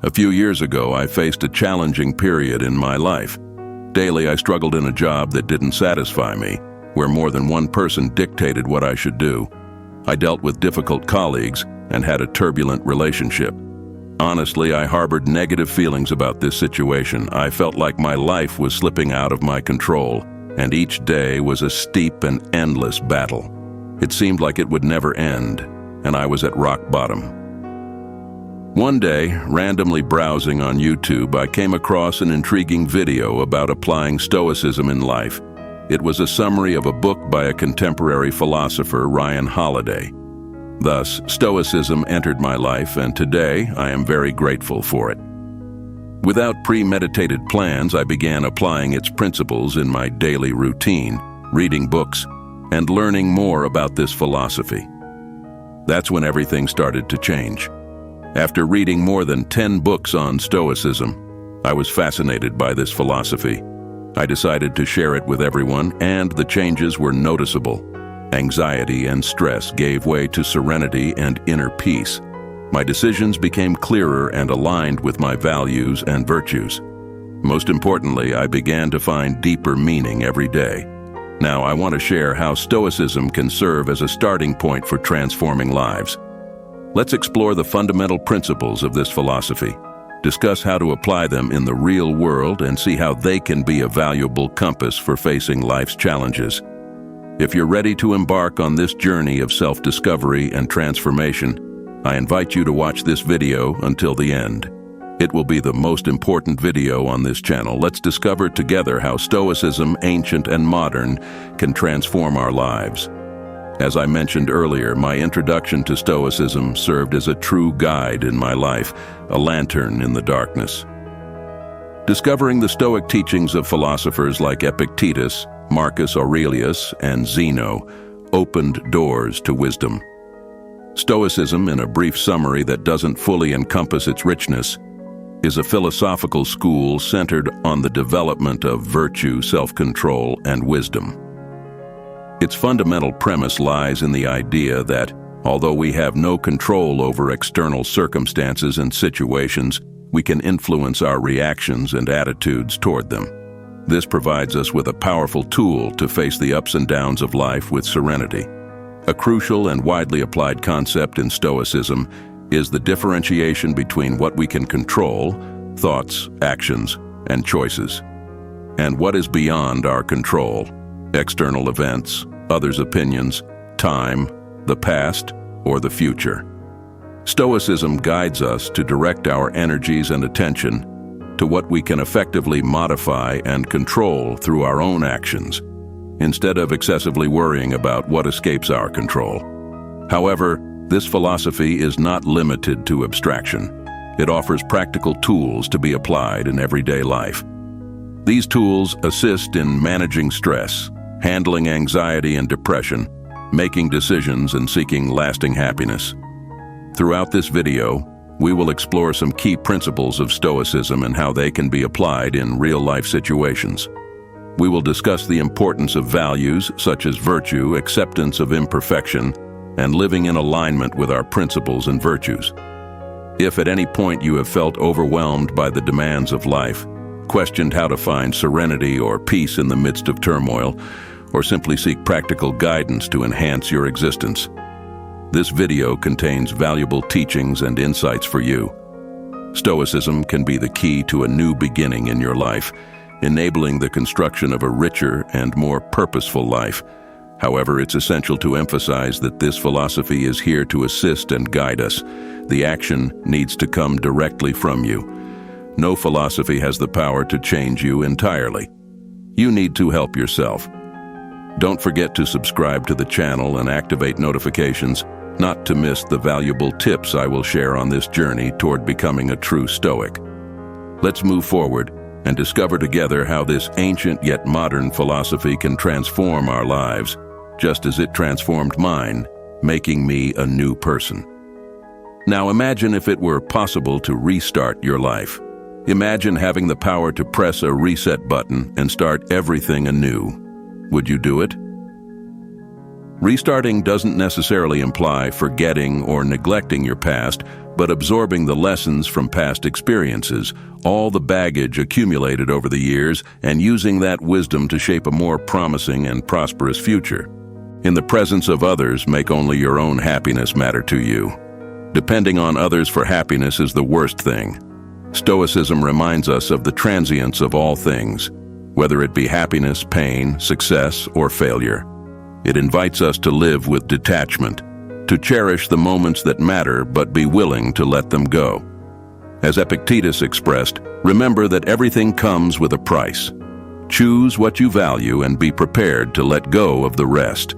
A few years ago, I faced a challenging period in my life. Daily, I struggled in a job that didn't satisfy me, where more than one person dictated what I should do. I dealt with difficult colleagues and had a turbulent relationship. Honestly, I harbored negative feelings about this situation. I felt like my life was slipping out of my control, and each day was a steep and endless battle. It seemed like it would never end, and I was at rock bottom. One day, randomly browsing on YouTube, I came across an intriguing video about applying Stoicism in life. It was a summary of a book by a contemporary philosopher, Ryan Holiday. Thus, Stoicism entered my life, and today I am very grateful for it. Without premeditated plans, I began applying its principles in my daily routine, reading books, and learning more about this philosophy. That's when everything started to change. After reading more than 10 books on Stoicism, I was fascinated by this philosophy. I decided to share it with everyone, and the changes were noticeable. Anxiety and stress gave way to serenity and inner peace. My decisions became clearer and aligned with my values and virtues. Most importantly, I began to find deeper meaning every day. Now, I want to share how Stoicism can serve as a starting point for transforming lives. Let's explore the fundamental principles of this philosophy, discuss how to apply them in the real world, and see how they can be a valuable compass for facing life's challenges. If you're ready to embark on this journey of self-discovery and transformation, I invite you to watch this video until the end. It will be the most important video on this channel. Let's discover together how Stoicism, ancient and modern, can transform our lives. As I mentioned earlier, my introduction to Stoicism served as a true guide in my life, a lantern in the darkness. Discovering the Stoic teachings of philosophers like Epictetus, Marcus Aurelius, and Zeno opened doors to wisdom. Stoicism, in a brief summary that doesn't fully encompass its richness, is a philosophical school centered on the development of virtue, self-control, and wisdom. Its fundamental premise lies in the idea that, although we have no control over external circumstances and situations, we can influence our reactions and attitudes toward them. This provides us with a powerful tool to face the ups and downs of life with serenity. A crucial and widely applied concept in Stoicism is the differentiation between what we can control, thoughts, actions, and choices, and what is beyond our control, external events, others' opinions, time, the past, or the future. Stoicism guides us to direct our energies and attention to what we can effectively modify and control through our own actions, instead of excessively worrying about what escapes our control. However, this philosophy is not limited to abstraction. It offers practical tools to be applied in everyday life. These tools assist in managing stress, handling anxiety and depression, making decisions, and seeking lasting happiness. Throughout this video, we will explore some key principles of Stoicism and how they can be applied in real-life situations. We will discuss the importance of values such as virtue, acceptance of imperfection, and living in alignment with our principles and virtues. If at any point you have felt overwhelmed by the demands of life, questioned how to find serenity or peace in the midst of turmoil, or simply seek practical guidance to enhance your existence, this video contains valuable teachings and insights for you. Stoicism can be the key to a new beginning in your life, enabling the construction of a richer and more purposeful life. However, it's essential to emphasize that this philosophy is here to assist and guide us. The action needs to come directly from you. No philosophy has the power to change you entirely. You need to help yourself. Don't forget to subscribe to the channel and activate notifications, not to miss the valuable tips I will share on this journey toward becoming a true Stoic. Let's move forward and discover together how this ancient yet modern philosophy can transform our lives, just as it transformed mine, making me a new person. Now imagine if it were possible to restart your life. Imagine having the power to press a reset button and start everything anew. Would you do it? Restarting doesn't necessarily imply forgetting or neglecting your past, but absorbing the lessons from past experiences, all the baggage accumulated over the years, and using that wisdom to shape a more promising and prosperous future. In the presence of others, make only your own happiness matter to you. Depending on others for happiness is the worst thing. Stoicism reminds us of the transience of all things, whether it be happiness, pain, success, or failure. It invites us to live with detachment, to cherish the moments that matter but be willing to let them go. As Epictetus expressed, remember that everything comes with a price. Choose what you value and be prepared to let go of the rest.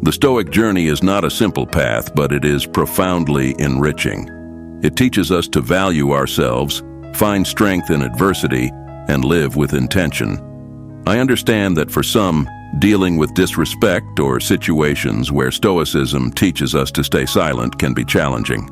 The Stoic journey is not a simple path, but it is profoundly enriching. It teaches us to value ourselves, find strength in adversity, and live with intention. I understand that for some, dealing with disrespect or situations where Stoicism teaches us to stay silent can be challenging.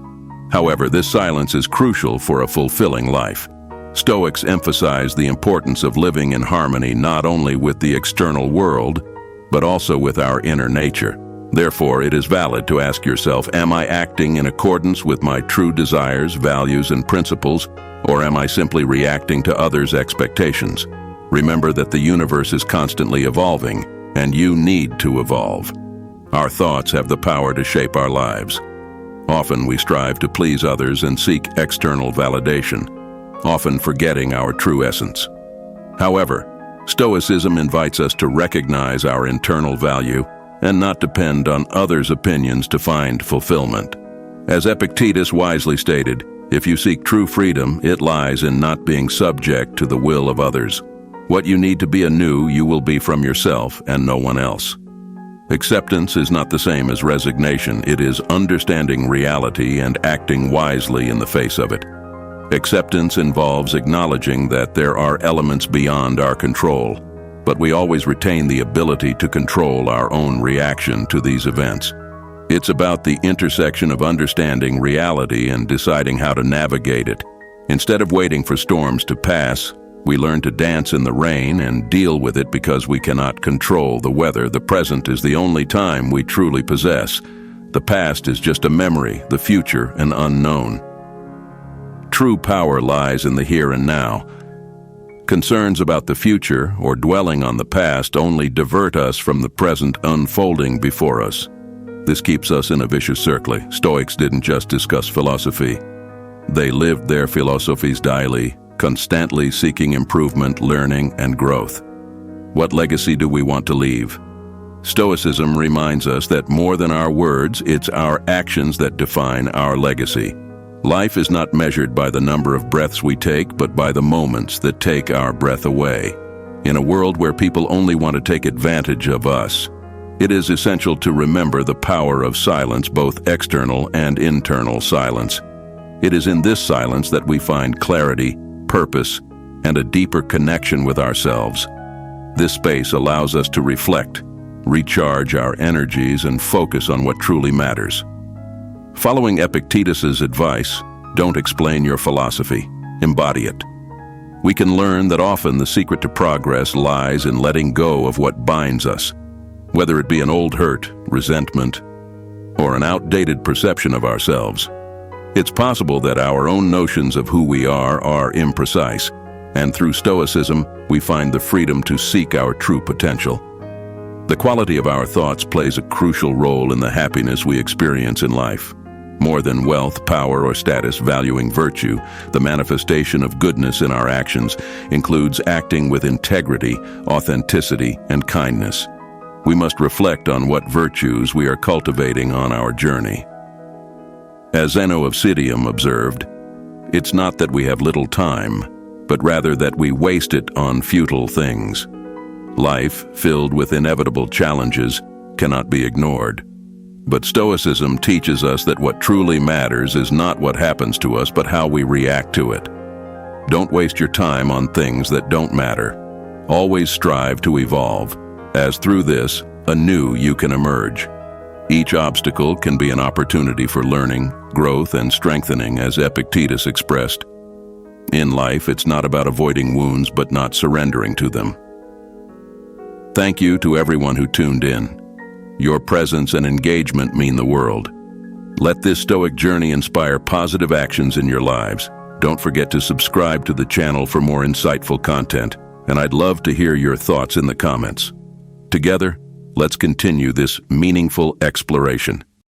However, this silence is crucial for a fulfilling life. Stoics emphasize the importance of living in harmony not only with the external world, but also with our inner nature. Therefore, it is valid to ask yourself, am I acting in accordance with my true desires, values, and principles, or am I simply reacting to others' expectations? Remember that the universe is constantly evolving, and you need to evolve. Our thoughts have the power to shape our lives. Often we strive to please others and seek external validation, often forgetting our true essence. However, Stoicism invites us to recognize our internal value and not depend on others' opinions to find fulfillment. As Epictetus wisely stated, if you seek true freedom, it lies in not being subject to the will of others. What you need to be anew, you will be from yourself and no one else. Acceptance is not the same as resignation. It is understanding reality and acting wisely in the face of it. Acceptance involves acknowledging that there are elements beyond our control, but we always retain the ability to control our own reaction to these events. It's about the intersection of understanding reality and deciding how to navigate it. Instead of waiting for storms to pass, we learn to dance in the rain and deal with it because we cannot control the weather. The present is the only time we truly possess. The past is just a memory, the future an unknown. True power lies in the here and now. Concerns about the future or dwelling on the past only divert us from the present unfolding before us. This keeps us in a vicious circle. Stoics didn't just discuss philosophy. They lived their philosophies daily, constantly seeking improvement, learning, and growth. What legacy do we want to leave? Stoicism reminds us that more than our words, it's our actions that define our legacy. Life is not measured by the number of breaths we take, but by the moments that take our breath away. In a world where people only want to take advantage of us, it is essential to remember the power of silence, both external and internal silence. It is in this silence that we find clarity, purpose, and a deeper connection with ourselves. This space allows us to reflect, recharge our energies, and focus on what truly matters. Following Epictetus's advice, don't explain your philosophy, embody it. We can learn that often the secret to progress lies in letting go of what binds us, whether it be an old hurt, resentment, or an outdated perception of ourselves. It's possible that our own notions of who we are imprecise, and through Stoicism, we find the freedom to seek our true potential. The quality of our thoughts plays a crucial role in the happiness we experience in life. More than wealth, power, or status, valuing virtue, the manifestation of goodness in our actions includes acting with integrity, authenticity, and kindness. We must reflect on what virtues we are cultivating on our journey. As Zeno of Citium observed, it's not that we have little time, but rather that we waste it on futile things. Life, filled with inevitable challenges, cannot be ignored. But Stoicism teaches us that what truly matters is not what happens to us, but how we react to it. Don't waste your time on things that don't matter. Always strive to evolve, as through this, anew you can emerge. Each obstacle can be an opportunity for learning, growth, and strengthening, as Epictetus expressed. In life, it's not about avoiding wounds, but not surrendering to them. Thank you to everyone who tuned in. Your presence and engagement mean the world. Let this Stoic journey inspire positive actions in your lives. Don't forget to subscribe to the channel for more insightful content, and I'd love to hear your thoughts in the comments. Together, let's continue this meaningful exploration.